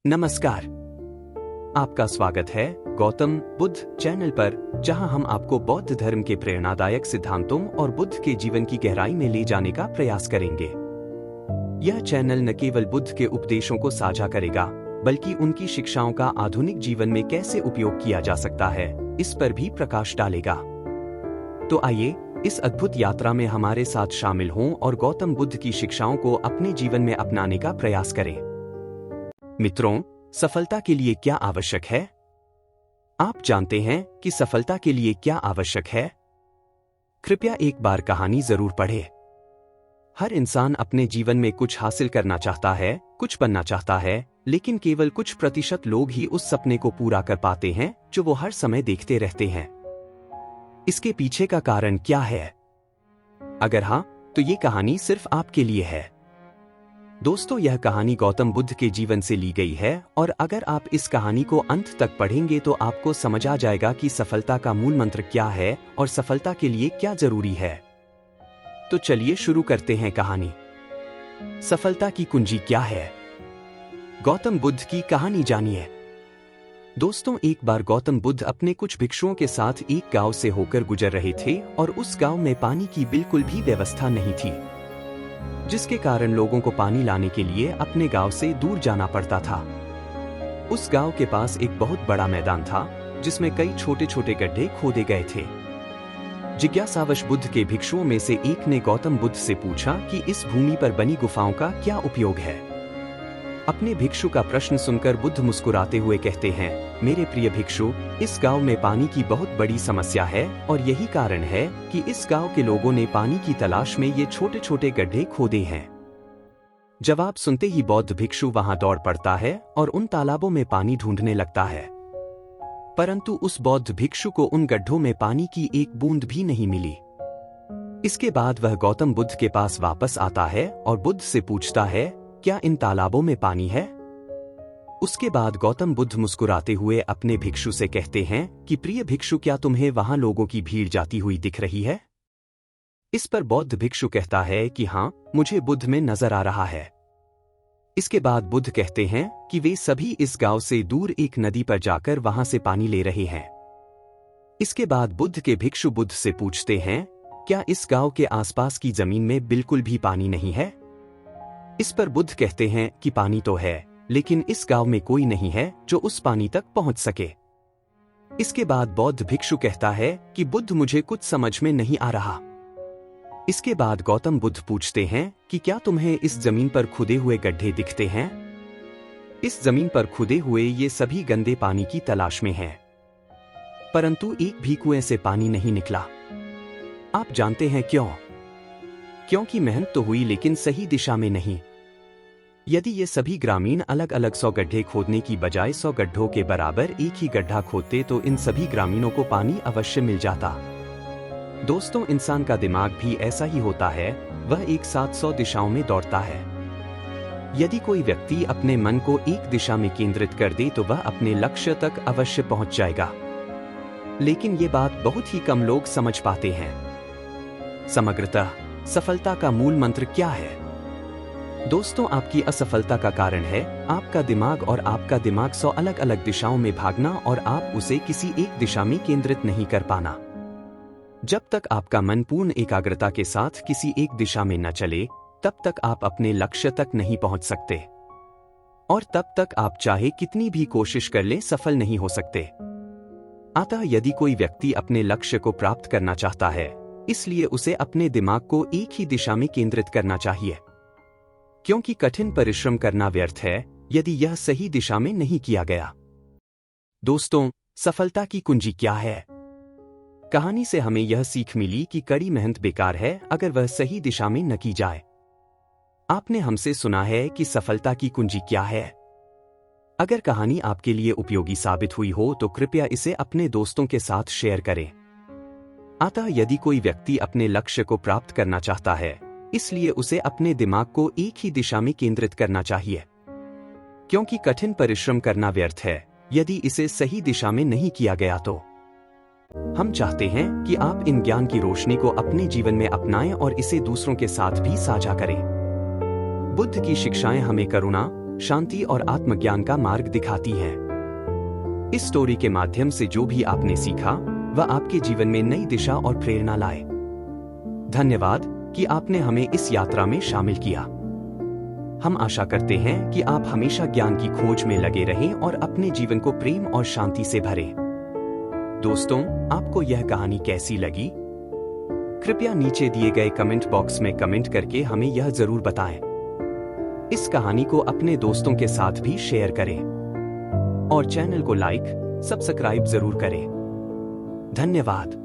नमस्कार। आपका स्वागत है गौतम बुद्ध चैनल पर, जहां हम आपको बौद्ध धर्म के प्रेरणादायक सिद्धांतों और बुद्ध के जीवन की गहराई में ले जाने का प्रयास करेंगे। यह चैनल न केवल बुद्ध के उपदेशों को साझा करेगा, बल्कि उनकी शिक्षाओं का आधुनिक जीवन में कैसे उपयोग किया जा सकता है, इस पर भी प्रकाश डालेगा। तो आइए इस अद्भुत यात्रा में हमारे साथ शामिल हों और गौतम बुद्ध की शिक्षाओं को अपने जीवन में अपनाने का प्रयास करें। मित्रों, सफलता के लिए क्या आवश्यक है? आप जानते हैं कि सफलता के लिए क्या आवश्यक है? कृपया एक बार कहानी जरूर पढ़ें। हर इंसान अपने जीवन में कुछ हासिल करना चाहता है, कुछ बनना चाहता है, लेकिन केवल कुछ प्रतिशत लोग ही उस सपने को पूरा कर पाते हैं जो वो हर समय देखते रहते हैं। इसके पीछे का कारण क्या है? अगर हाँ, तो ये कहानी सिर्फ आपके लिए है। दोस्तों, यह कहानी गौतम बुद्ध के जीवन से ली गई है, और अगर आप इस कहानी को अंत तक पढ़ेंगे तो आपको समझ आ जाएगा कि सफलता का मूल मंत्र क्या है और सफलता के लिए क्या जरूरी है। तो चलिए शुरू करते हैं कहानी। सफलता की कुंजी क्या है? गौतम बुद्ध की कहानी जानिए। दोस्तों, एक बार गौतम बुद्ध अपने कुछ भिक्षुओं के साथ एक गांव से होकर गुजर रहे थे और उस गांव में पानी की बिल्कुल भी व्यवस्था नहीं थी, जिसके कारण लोगों को पानी लाने के लिए अपने गांव से दूर जाना पड़ता था। उस गांव के पास एक बहुत बड़ा मैदान था, जिसमें कई छोटे छोटे गड्ढे खोदे गए थे। जिज्ञासावश बुद्ध के भिक्षुओं में से एक ने गौतम बुद्ध से पूछा कि इस भूमि पर बनी गुफाओं का क्या उपयोग है। अपने भिक्षु का प्रश्न सुनकर बुद्ध मुस्कुराते हुए कहते हैं, मेरे प्रिय भिक्षु, इस गांव में पानी की बहुत बड़ी समस्या है और यही कारण है कि इस गांव के लोगों ने पानी की तलाश में ये छोटे छोटे गड्ढे खोदे हैं। जवाब सुनते ही बौद्ध भिक्षु वहां दौड़ पड़ता है और उन तालाबों में पानी ढूंढने लगता है, परंतु उस बौद्ध भिक्षु को उन गड्ढों में पानी की एक बूंद भी नहीं मिली। इसके बाद वह गौतम बुद्ध के पास वापस आता है और बुद्ध से पूछता है, क्या इन तालाबों में पानी है? उसके बाद गौतम बुद्ध मुस्कुराते हुए अपने भिक्षु से कहते हैं कि प्रिय भिक्षु, क्या तुम्हें वहां लोगों की भीड़ जाती हुई दिख रही है? इस पर बौद्ध भिक्षु कहता है कि हाँ, मुझे बुद्ध में नजर आ रहा है। इसके बाद बुद्ध कहते हैं कि वे सभी इस गांव से दूर एक नदी पर जाकर वहां से पानी ले रहे हैं। इसके बाद बुद्ध के भिक्षु बुद्ध से पूछते हैं, क्या इस गांव के आसपास की जमीन में बिल्कुल भी पानी नहीं है? इस पर बुद्ध कहते हैं कि पानी तो है, लेकिन इस गांव में कोई नहीं है जो उस पानी तक पहुंच सके। इसके बाद बौद्ध भिक्षु कहता है कि बुद्ध, मुझे कुछ समझ में नहीं आ रहा। इसके बाद गौतम बुद्ध पूछते हैं कि क्या तुम्हें इस जमीन पर खुदे हुए गड्ढे दिखते हैं? इस जमीन पर खुदे हुए ये सभी गंदे पानी की तलाश में हैं, परंतु एक भी कुएं से पानी नहीं निकला। आप जानते हैं क्यों? क्योंकि मेहनत तो हुई, लेकिन सही दिशा में नहीं। यदि ये सभी ग्रामीण अलग अलग 100 गड्ढे खोदने की बजाय 100 गड्ढों के बराबर एक ही गड्ढा खोदते तो इन सभी ग्रामीणों को पानी अवश्य मिल जाता। दोस्तों, इंसान का दिमाग भी ऐसा ही होता है, वह एक साथ 100 दिशाओं में दौड़ता है। यदि कोई व्यक्ति अपने मन को एक दिशा में केंद्रित कर दे तो वह अपने लक्ष्य तक अवश्य पहुंच जाएगा, लेकिन ये बात बहुत ही कम लोग समझ पाते हैं। समग्रतः सफलता का मूल मंत्र क्या है? दोस्तों, आपकी असफलता का कारण है आपका दिमाग, और आपका दिमाग 100 अलग अलग दिशाओं में भागना और आप उसे किसी एक दिशा में केंद्रित नहीं कर पाना। जब तक आपका मन पूर्ण एकाग्रता के साथ किसी एक दिशा में न चले, तब तक आप अपने लक्ष्य तक नहीं पहुंच सकते, और तब तक आप चाहे कितनी भी कोशिश कर ले, सफल नहीं हो सकते। अतः यदि कोई व्यक्ति अपने लक्ष्य को प्राप्त करना चाहता है, इसलिए उसे अपने दिमाग को एक ही दिशा में केंद्रित करना चाहिए, क्योंकि कठिन परिश्रम करना व्यर्थ है यदि यह सही दिशा में नहीं किया गया। दोस्तों, सफलता की कुंजी क्या है? कहानी से हमें यह सीख मिली कि कड़ी मेहनत बेकार है अगर वह सही दिशा में न की जाए। आपने हमसे सुना है कि सफलता की कुंजी क्या है। अगर कहानी आपके लिए उपयोगी साबित हुई हो तो कृपया इसे अपने दोस्तों के साथ शेयर करें। अतः यदि कोई व्यक्ति अपने लक्ष्य को प्राप्त करना चाहता है, इसलिए उसे अपने दिमाग को एक ही दिशा में केंद्रित करना चाहिए, क्योंकि कठिन परिश्रम करना व्यर्थ है यदि इसे सही दिशा में नहीं किया गया तो। हम चाहते हैं कि आप इन ज्ञान की रोशनी को अपने जीवन में अपनाएं और इसे दूसरों के साथ भी साझा करें। बुद्ध की शिक्षाएं हमें करुणा, शांति और आत्मज्ञान का मार्ग दिखाती है। इस स्टोरी के माध्यम से जो भी आपने सीखा वह आपके जीवन में नई दिशा और प्रेरणा लाए। धन्यवाद कि आपने हमें इस यात्रा में शामिल किया। हम आशा करते हैं कि आप हमेशा ज्ञान की खोज में लगे रहें और अपने जीवन को प्रेम और शांति से भरें। दोस्तों, आपको यह कहानी कैसी लगी? कृपया नीचे दिए गए कमेंट बॉक्स में कमेंट करके हमें यह जरूर बताएं। इस कहानी को अपने दोस्तों के साथ भी शेयर करें और चैनल को लाइक, सब्सक्राइब जरूर करें। धन्यवाद।